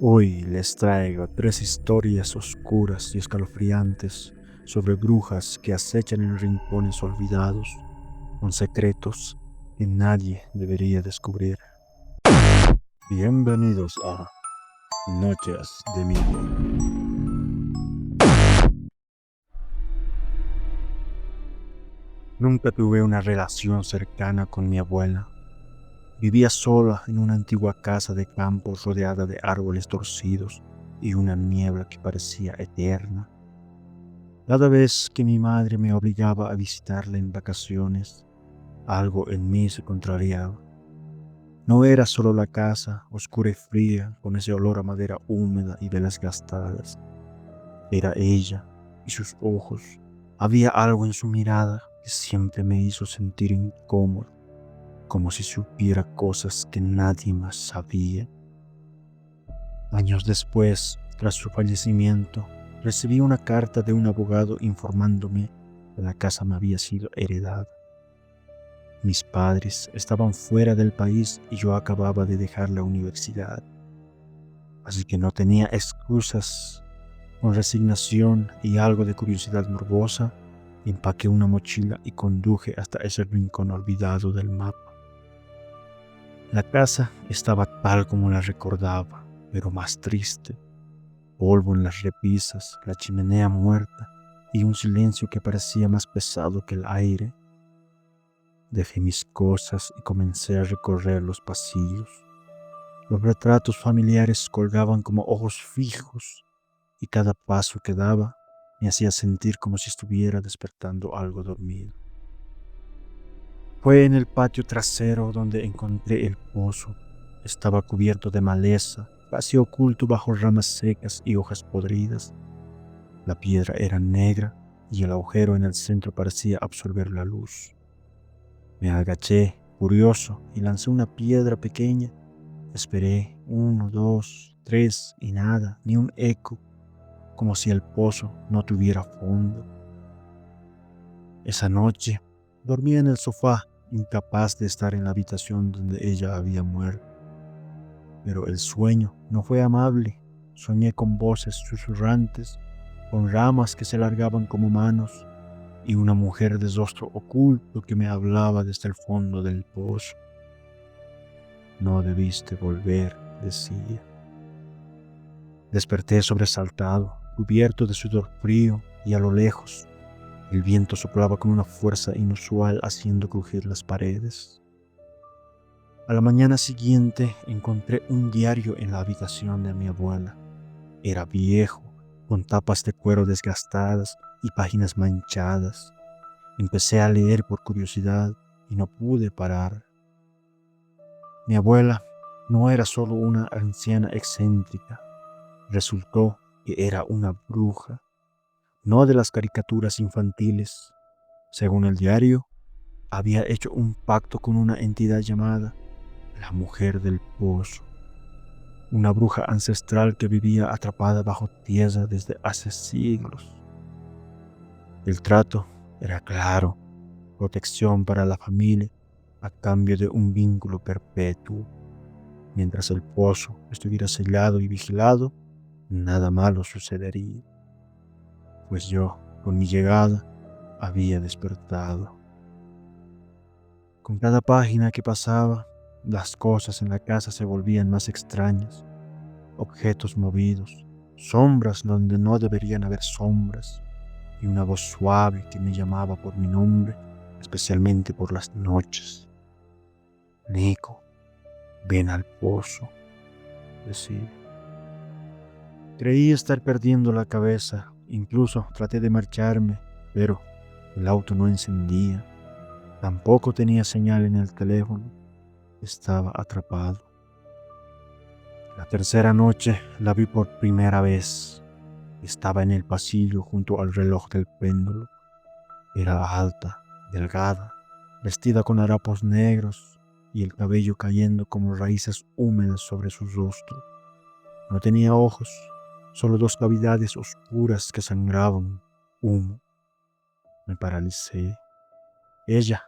Hoy les traigo 3 historias oscuras y escalofriantes sobre brujas que acechan en rincones olvidados, con secretos que nadie debería descubrir. Bienvenidos a Noches de Miedo. Nunca tuve una relación cercana con mi abuela. Vivía sola en una antigua casa de campo rodeada de árboles torcidos y una niebla que parecía eterna. Cada vez que mi madre me obligaba a visitarla en vacaciones, algo en mí se contrariaba. No era solo la casa, oscura y fría, con ese olor a madera húmeda y velas gastadas. Era ella y sus ojos. Había algo en su mirada que siempre me hizo sentir incómodo, como si supiera cosas que nadie más sabía. Años después, tras su fallecimiento, recibí una carta de un abogado informándome que la casa me había sido heredada. Mis padres estaban fuera del país y yo acababa de dejar la universidad, así que no tenía excusas. Con resignación y algo de curiosidad morbosa, empaqué una mochila y conduje hasta ese rincón olvidado del mapa. La casa estaba tal como la recordaba, pero más triste. Polvo en las repisas, la chimenea muerta y un silencio que parecía más pesado que el aire. Dejé mis cosas y comencé a recorrer los pasillos. Los retratos familiares colgaban como ojos fijos y cada paso que daba me hacía sentir como si estuviera despertando algo dormido. Fue en el patio trasero donde encontré el pozo. Estaba cubierto de maleza, casi oculto bajo ramas secas y hojas podridas. La piedra era negra y el agujero en el centro parecía absorber la luz. Me agaché, curioso, y lancé una piedra pequeña. Esperé 1, 2, 3 y nada, ni un eco, como si el pozo no tuviera fondo. Esa noche dormí en el sofá, incapaz de estar en la habitación donde ella había muerto. Pero el sueño no fue amable. Soñé con voces susurrantes, con ramas que se largaban como manos y una mujer de rostro oculto que me hablaba desde el fondo del pozo. No debiste volver, decía. Desperté sobresaltado, cubierto de sudor frío, y a lo lejos el viento soplaba con una fuerza inusual haciendo crujir las paredes. A la mañana siguiente encontré un diario en la habitación de mi abuela. Era viejo, con tapas de cuero desgastadas y páginas manchadas. Empecé a leer por curiosidad y no pude parar. Mi abuela no era solo una anciana excéntrica, resultó que era una bruja, no de las caricaturas infantiles. Según el diario, había hecho un pacto con una entidad llamada la Mujer del Pozo, una bruja ancestral que vivía atrapada bajo tierra desde hace siglos. El trato era claro: protección para la familia a cambio de un vínculo perpetuo. Mientras el pozo estuviera sellado y vigilado, nada malo sucedería, pues yo, con mi llegada, había despertado. Con cada página que pasaba, las cosas en la casa se volvían más extrañas. Objetos movidos, sombras donde no deberían haber sombras, y una voz suave que me llamaba por mi nombre, especialmente por las noches. Nico, ven al pozo, decía. Creí estar perdiendo la cabeza, incluso traté de marcharme, pero el auto no encendía. Tampoco tenía señal en el teléfono. Estaba atrapado. La tercera noche la vi por primera vez. Estaba en el pasillo junto al reloj del péndulo. Era alta, delgada, vestida con harapos negros y el cabello cayendo como raíces húmedas sobre su rostro. No tenía ojos, solo 2 cavidades oscuras que sangraban humo. Me paralicé. Ella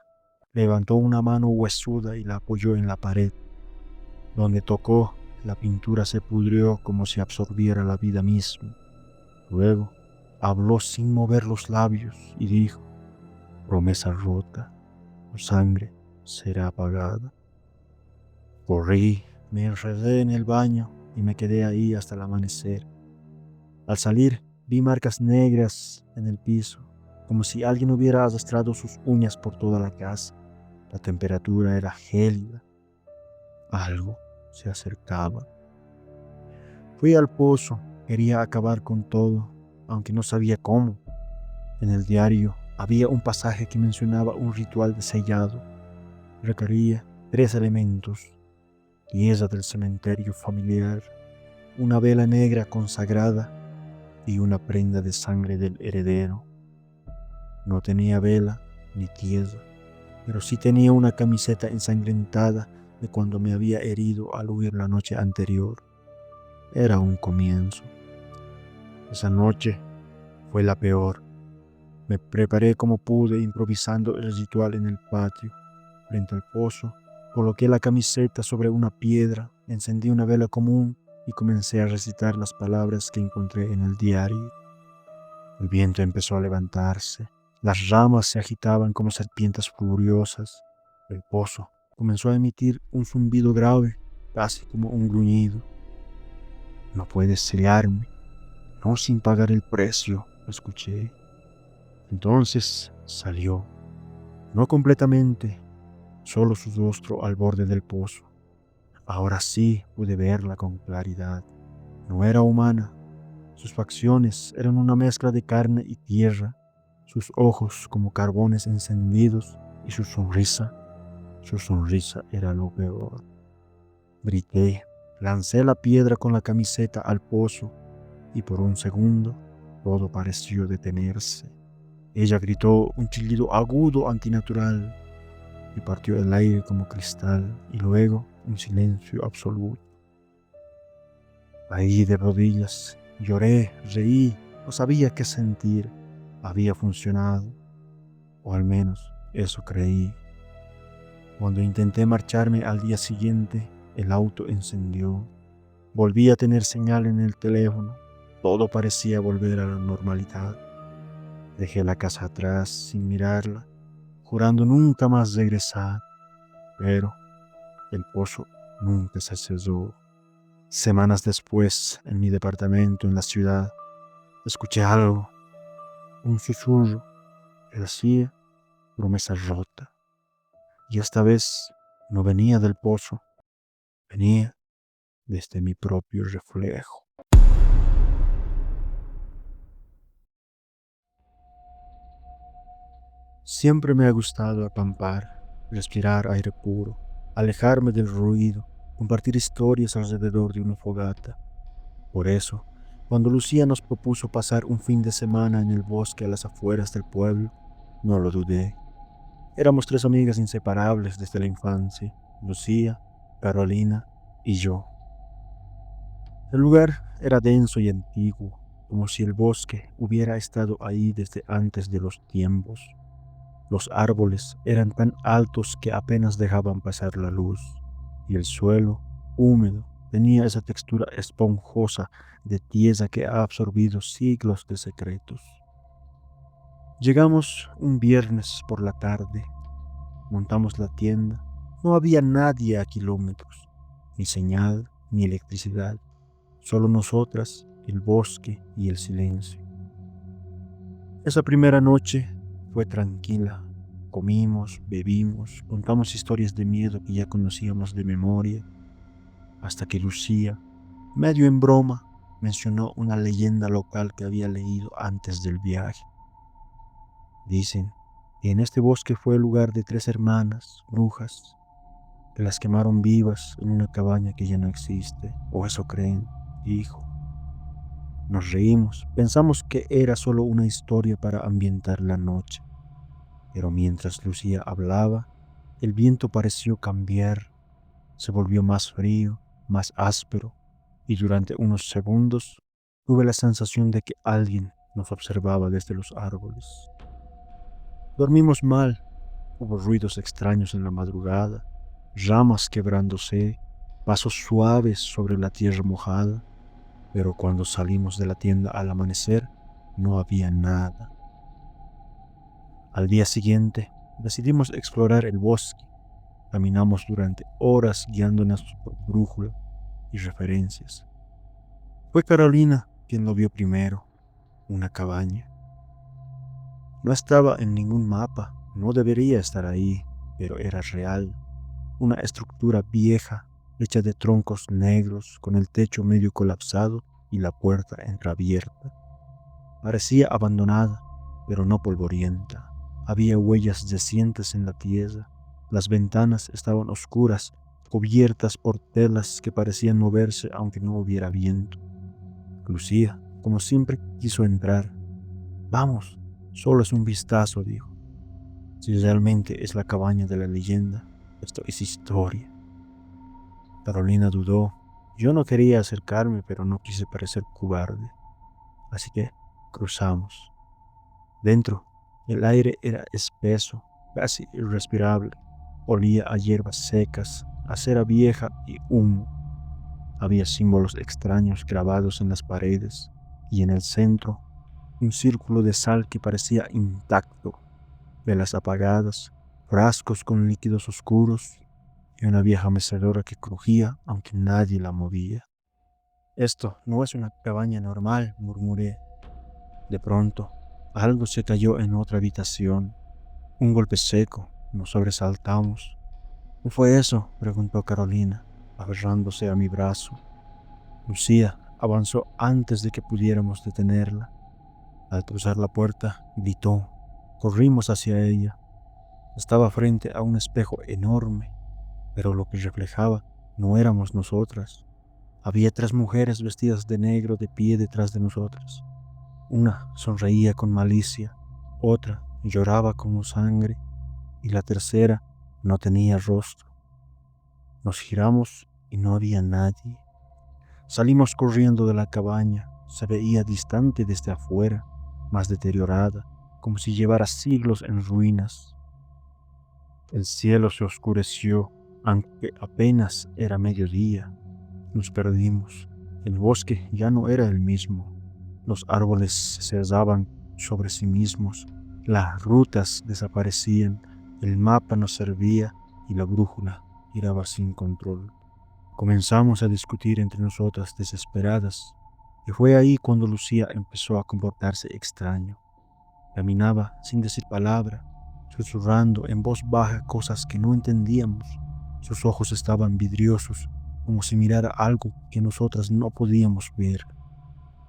levantó una mano huesuda y la apoyó en la pared. Donde tocó, la pintura se pudrió como si absorbiera la vida misma. Luego habló sin mover los labios y dijo: promesa rota, tu sangre será apagada. Corrí, me enredé en el baño y me quedé ahí hasta el amanecer. Al salir vi marcas negras en el piso, como si alguien hubiera arrastrado sus uñas por toda la casa. La temperatura era gélida. Algo se acercaba. Fui al pozo, quería acabar con todo, aunque no sabía cómo. En el diario había un pasaje que mencionaba un ritual de sellado. Requería 3 elementos: tierra del cementerio familiar, una vela negra consagrada y una prenda de sangre del heredero. No tenía vela ni tierra, pero sí tenía una camiseta ensangrentada de cuando me había herido al huir la noche anterior. Era un comienzo. Esa noche fue la peor. Me preparé como pude, improvisando el ritual en el patio. Frente al pozo, coloqué la camiseta sobre una piedra, encendí una vela común y comencé a recitar las palabras que encontré en el diario. El viento empezó a levantarse. Las ramas se agitaban como serpientes furiosas. El pozo comenzó a emitir un zumbido grave, casi como un gruñido. No puedes sellarme, no sin pagar el precio, escuché. Entonces salió, no completamente, solo su rostro al borde del pozo. Ahora sí pude verla con claridad. No era humana. Sus facciones eran una mezcla de carne y tierra, sus ojos como carbones encendidos y su sonrisa era lo peor. Grité, lancé la piedra con la camiseta al pozo y por un segundo todo pareció detenerse. Ella gritó un chillido agudo antinatural y partió el aire como cristal y luego un silencio absoluto. Ahí de rodillas, lloré, reí, no sabía qué sentir. Había funcionado, o al menos eso creí. Cuando intenté marcharme al día siguiente, el auto encendió. Volví a tener señal en el teléfono. Todo parecía volver a la normalidad. Dejé la casa atrás sin mirarla, jurando nunca más regresar. Pero el pozo nunca se cerró. Semanas después, en mi departamento en la ciudad, escuché algo, un susurro que decía promesa rota. Y esta vez no venía del pozo, venía desde mi propio reflejo. Siempre me ha gustado acampar, respirar aire puro, alejarme del ruido, compartir historias alrededor de una fogata. Por eso, cuando Lucía nos propuso pasar un fin de semana en el bosque a las afueras del pueblo, no lo dudé. Éramos 3 amigas inseparables desde la infancia: Lucía, Carolina y yo. El lugar era denso y antiguo, como si el bosque hubiera estado ahí desde antes de los tiempos. Los árboles eran tan altos que apenas dejaban pasar la luz, y el suelo, húmedo, tenía esa textura esponjosa de tierra que ha absorbido siglos de secretos. Llegamos un viernes por la tarde, montamos la tienda. No había nadie a kilómetros, ni señal, ni electricidad, solo nosotras, el bosque y el silencio. Esa primera noche fue tranquila. Comimos, bebimos, contamos historias de miedo que ya conocíamos de memoria, hasta que Lucía, medio en broma, mencionó una leyenda local que había leído antes del viaje. Dicen que en este bosque fue el lugar de 3 hermanas, brujas, que las quemaron vivas en una cabaña que ya no existe, o eso creen, dijo. Nos reímos, pensamos que era solo una historia para ambientar la noche. Pero mientras Lucía hablaba, el viento pareció cambiar, se volvió más frío, más áspero, y durante unos segundos tuve la sensación de que alguien nos observaba desde los árboles. Dormimos mal, hubo ruidos extraños en la madrugada, ramas quebrándose, pasos suaves sobre la tierra mojada, pero cuando salimos de la tienda al amanecer, no había nada. Al día siguiente, decidimos explorar el bosque. Caminamos durante horas guiándonos por brújula y referencias. Fue Carolina quien lo vio primero, una cabaña. No estaba en ningún mapa, no debería estar ahí, pero era real. Una estructura vieja, hecha de troncos negros, con el techo medio colapsado y la puerta entreabierta. Parecía abandonada, pero no polvorienta. Había huellas recientes en la tierra. Las ventanas estaban oscuras, cubiertas por telas que parecían moverse aunque no hubiera viento. Lucía, como siempre, quiso entrar. Vamos, solo es un vistazo, dijo. Si realmente es la cabaña de la leyenda, esto es historia. Carolina dudó. Yo no quería acercarme, pero no quise parecer cobarde. Así que cruzamos. Dentro, el aire era espeso, casi irrespirable. Olía a hierbas secas, a cera vieja y humo. Había símbolos extraños grabados en las paredes y en el centro, un círculo de sal que parecía intacto, velas apagadas, frascos con líquidos oscuros y una vieja mecedora que crujía aunque nadie la movía. Esto no es una cabaña normal, murmuré. De pronto, algo se cayó en otra habitación. Un golpe seco. Nos sobresaltamos. ¿Qué fue eso?, preguntó Carolina, aferrándose a mi brazo. Lucía avanzó antes de que pudiéramos detenerla. Al cruzar la puerta, gritó. Corrimos hacia ella. Estaba frente a un espejo enorme, pero lo que reflejaba no éramos nosotras. Había 3 mujeres vestidas de negro de pie detrás de nosotras. Una sonreía con malicia, otra lloraba como sangre y la tercera no tenía rostro. Nos giramos y no había nadie. Salimos corriendo de la cabaña. Se veía distante desde afuera, más deteriorada, como si llevara siglos en ruinas. El cielo se oscureció, aunque apenas era mediodía. Nos perdimos. El bosque ya no era el mismo. Los árboles se cerraban sobre sí mismos. Las rutas desaparecían. El mapa no servía y la brújula giraba sin control. Comenzamos a discutir entre nosotras desesperadas, y fue ahí cuando Lucía empezó a comportarse extraño. Caminaba sin decir palabra, susurrando en voz baja cosas que no entendíamos. Sus ojos estaban vidriosos, como si mirara algo que nosotras no podíamos ver.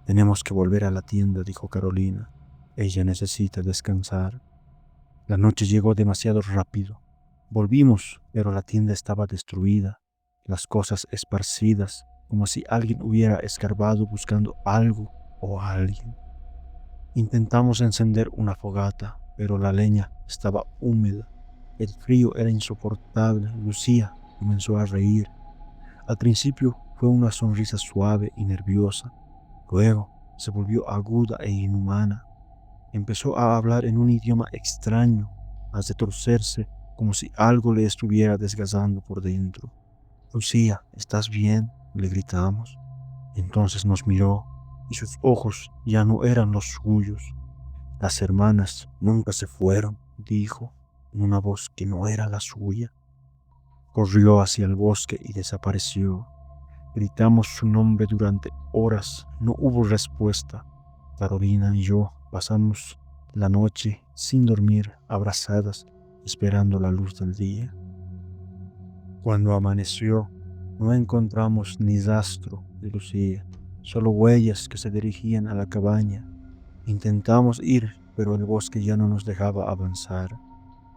Tenemos que volver a la tienda, dijo Carolina. Ella necesita descansar. La noche llegó demasiado rápido. Volvimos, pero la tienda estaba destruida, las cosas esparcidas, como si alguien hubiera escarbado buscando algo o a alguien. Intentamos encender una fogata, pero la leña estaba húmeda. El frío era insoportable. Lucía comenzó a reír. Al principio fue una sonrisa suave y nerviosa. Luego se volvió aguda e inhumana. Empezó a hablar en un idioma extraño, a retorcerse como si algo le estuviera desgastando por dentro. Lucía, ¿estás bien?, le gritamos. Entonces nos miró y sus ojos ya no eran los suyos. Las hermanas nunca se fueron, dijo, en una voz que no era la suya. Corrió hacia el bosque y desapareció. Gritamos su nombre durante horas. No hubo respuesta. Carolina y yo pasamos la noche sin dormir, abrazadas, esperando la luz del día. Cuando amaneció, no encontramos ni rastro de Lucía, solo huellas que se dirigían a la cabaña. Intentamos ir, pero el bosque ya no nos dejaba avanzar.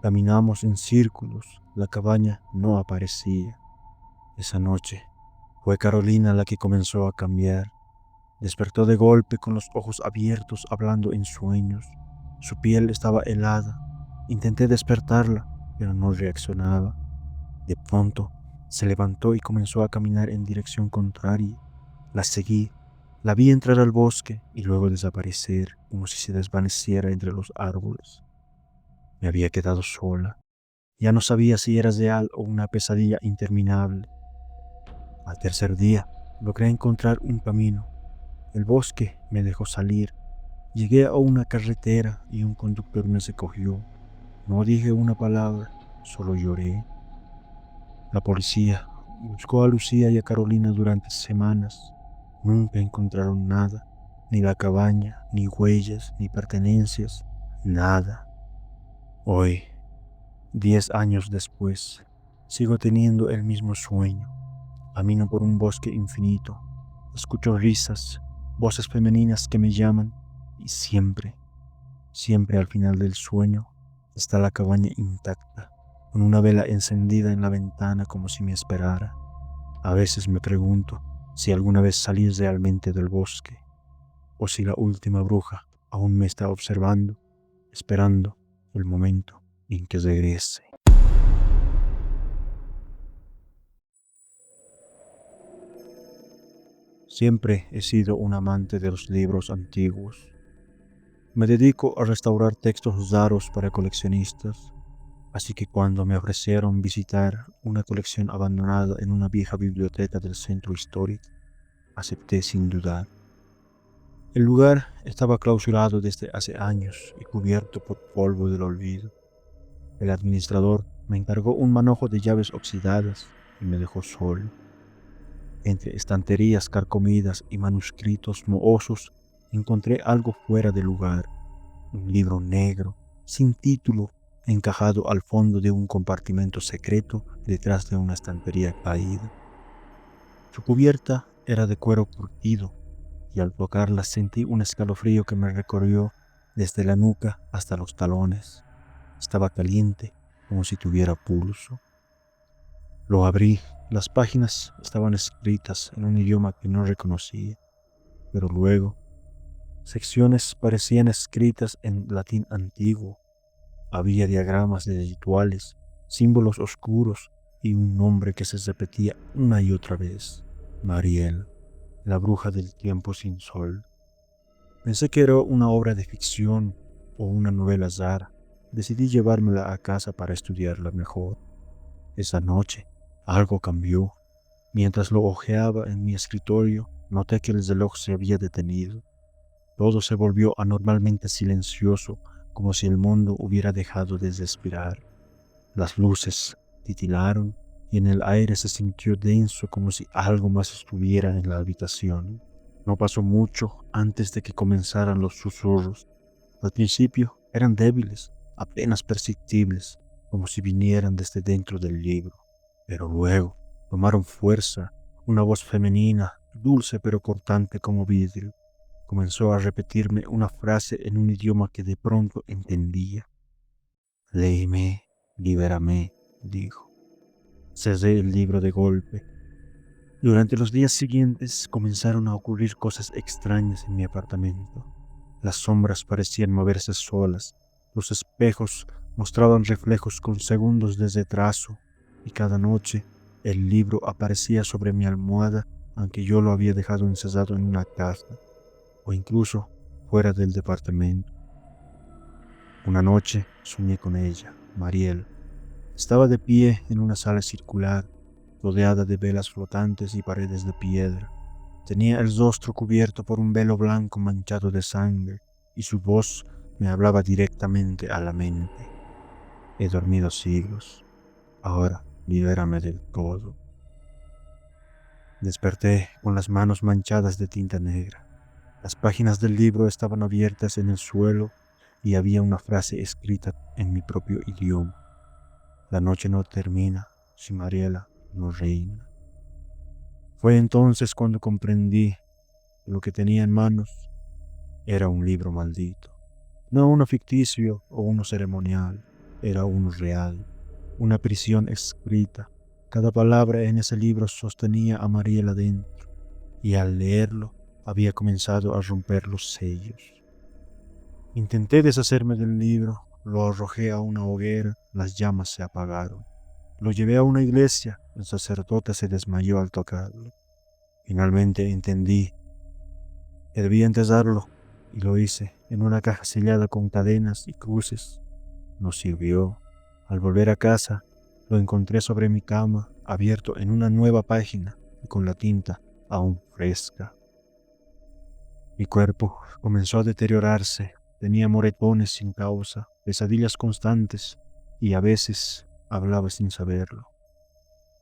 Caminamos en círculos, la cabaña no aparecía. Esa noche fue Carolina la que comenzó a cambiar. Despertó de golpe con los ojos abiertos, hablando en sueños. Su piel estaba helada. Intenté despertarla, pero no reaccionaba. De pronto, se levantó y comenzó a caminar en dirección contraria. La seguí. La vi entrar al bosque y luego desaparecer, como si se desvaneciera entre los árboles. Me había quedado sola. Ya no sabía si era real o una pesadilla interminable. Al tercer día, logré encontrar un camino. El bosque me dejó salir. Llegué a una carretera y un conductor me recogió. No dije una palabra, solo lloré. La policía buscó a Lucía y a Carolina durante semanas. Nunca encontraron nada, ni la cabaña, ni huellas, ni pertenencias, nada. Hoy, 10 años después, sigo teniendo el mismo sueño. Camino por un bosque infinito. Escucho risas, voces femeninas que me llaman y siempre al final del sueño está la cabaña intacta, con una vela encendida en la ventana como si me esperara. A veces me pregunto si alguna vez salí realmente del bosque o si la última bruja aún me está observando, esperando el momento en que regrese. Siempre he sido un amante de los libros antiguos. Me dedico a restaurar textos raros para coleccionistas, así que cuando me ofrecieron visitar una colección abandonada en una vieja biblioteca del centro histórico, acepté sin dudar. El lugar estaba clausurado desde hace años y cubierto por polvo del olvido. El administrador me encargó un manojo de llaves oxidadas y me dejó solo. Entre estanterías carcomidas y manuscritos mohosos encontré algo fuera de lugar, un libro negro, sin título, encajado al fondo de un compartimento secreto detrás de una estantería caída. Su cubierta era de cuero curtido y al tocarla sentí un escalofrío que me recorrió desde la nuca hasta los talones. Estaba caliente, como si tuviera pulso. Lo abrí. Las páginas estaban escritas en un idioma que no reconocía, pero luego secciones parecían escritas en latín antiguo. Había diagramas de rituales, símbolos oscuros y un nombre que se repetía una y otra vez: Mariel, la bruja del tiempo sin sol. Pensé que era una obra de ficción o una novela rara. Decidí llevármela a casa para estudiarla mejor. Esa noche, algo cambió. Mientras lo hojeaba en mi escritorio, noté que el reloj se había detenido. Todo se volvió anormalmente silencioso, como si el mundo hubiera dejado de respirar. Las luces titilaron y en el aire se sintió denso, como si algo más estuviera en la habitación. No pasó mucho antes de que comenzaran los susurros. Al principio eran débiles, apenas perceptibles, como si vinieran desde dentro del libro. Pero luego tomaron fuerza. Una voz femenina, dulce pero cortante como vidrio, comenzó a repetirme una frase en un idioma que de pronto entendía. Léeme, libérame, dijo. Cerré el libro de golpe. Durante los días siguientes comenzaron a ocurrir cosas extrañas en mi apartamento. Las sombras parecían moverse solas, los espejos mostraban reflejos con segundos de retraso, y cada noche el libro aparecía sobre mi almohada, aunque yo lo había dejado encerrado en una caja, o incluso fuera del departamento. Una noche soñé con ella, Mariel. Estaba de pie en una sala circular, rodeada de velas flotantes y paredes de piedra. Tenía el rostro cubierto por un velo blanco manchado de sangre, y su voz me hablaba directamente a la mente. He dormido siglos. Ahora libérame del todo. Desperté con las manos manchadas de tinta negra. Las páginas del libro estaban abiertas en el suelo y había una frase escrita en mi propio idioma. La noche no termina si Mariela no reina. Fue entonces cuando comprendí que lo que tenía en manos era un libro maldito. No uno ficticio o uno ceremonial, era uno real, una prisión escrita. Cada palabra en ese libro sostenía a Mariela dentro, y al leerlo había comenzado a romper los sellos. Intenté deshacerme del libro, lo arrojé a una hoguera, las llamas se apagaron. Lo llevé a una iglesia, el sacerdote se desmayó al tocarlo. Finalmente entendí que debía enterrarlo, y lo hice en una caja sellada con cadenas y cruces. No sirvió. Al volver a casa, lo encontré sobre mi cama, abierto en una nueva página, y con la tinta aún fresca. Mi cuerpo comenzó a deteriorarse, tenía moretones sin causa, pesadillas constantes y a veces hablaba sin saberlo.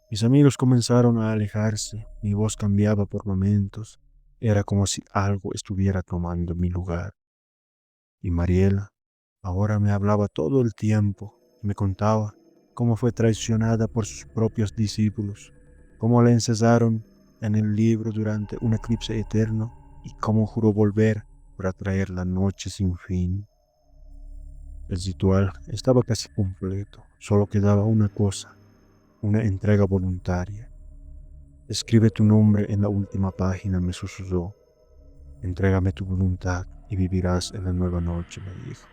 Mis amigos comenzaron a alejarse, mi voz cambiaba por momentos, era como si algo estuviera tomando mi lugar. Y Mariela ahora me hablaba todo el tiempo, me contaba cómo fue traicionada por sus propios discípulos, cómo la encerraron en el libro durante un eclipse eterno y cómo juró volver para traer la noche sin fin. El ritual estaba casi completo, solo quedaba una cosa, una entrega voluntaria. Escribe tu nombre en la última página, me susurró. Entrégame tu voluntad y vivirás en la nueva noche, me dijo.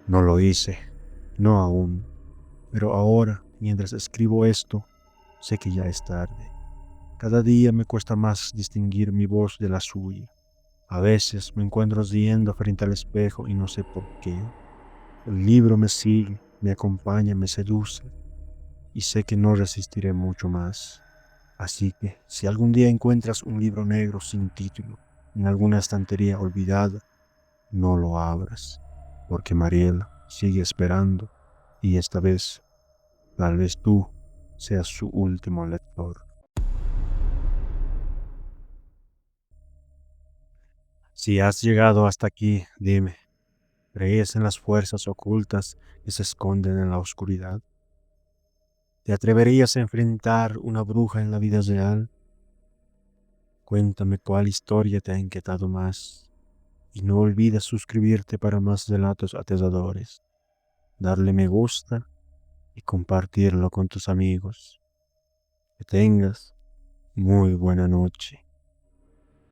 No lo hice, no aún, pero ahora, mientras escribo esto, sé que ya es tarde. Cada día me cuesta más distinguir mi voz de la suya. A veces me encuentro riendo frente al espejo y no sé por qué. El libro me sigue, me acompaña, me seduce y sé que no resistiré mucho más. Así que, si algún día encuentras un libro negro sin título en alguna estantería olvidada, no lo abras, porque Mariela sigue esperando y esta vez tal vez tú seas su último lector. Si has llegado hasta aquí, dime, ¿crees en las fuerzas ocultas que se esconden en la oscuridad? ¿Te atreverías a enfrentar una bruja en la vida real? Cuéntame cuál historia te ha inquietado más. Y no olvides suscribirte para más relatos aterradores, darle me gusta y compartirlo con tus amigos. Que tengas muy buena noche.